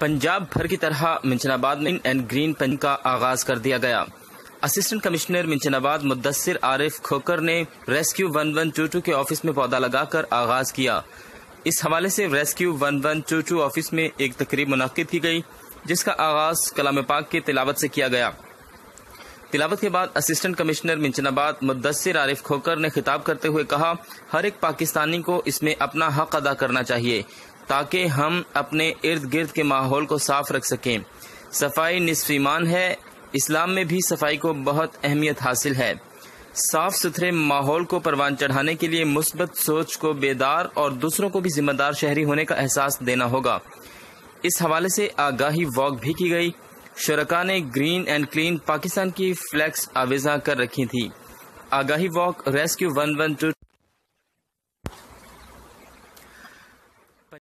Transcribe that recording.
پنجاب بھر کی طرح منچن آباد میں اینڈ گرین پنج کا آغاز کر دیا گیا۔ اسسٹنٹ کمشنر منچن آباد مدثر عارف کھوکر نے ریسکیو 1122 کے آفس میں پودا لگا کر آغاز کیا۔ اس حوالے سے ریسکیو 1122 آفس میں ایک تقریب منعقد کی گئی جس کا آغاز کلام پاک کی تلاوت سے کیا گیا۔ تلاوت کے بعد اسسٹنٹ کمشنر منچن آباد مدثر عارف کھوکر نے خطاب کرتے ہوئے کہا، ہر ایک پاکستانی کو اس میں اپنا حق ادا کرنا چاہیے تاکہ ہم اپنے ارد گرد کے ماحول کو صاف رکھ سکیں۔ صفائی نصف ایمان ہے، اسلام میں بھی صفائی کو بہت اہمیت حاصل ہے۔ صاف ستھرے ماحول کو پروان چڑھانے کے لیے مثبت سوچ کو بیدار اور دوسروں کو بھی ذمہ دار شہری ہونے کا احساس دینا ہوگا۔ اس حوالے سے آگاہی واک بھی کی گئی۔ شرکاء نے گرین اینڈ کلین پاکستان کی فلیکس آویزاں کر رکھی تھی۔ آگاہی واک ریسکیو 112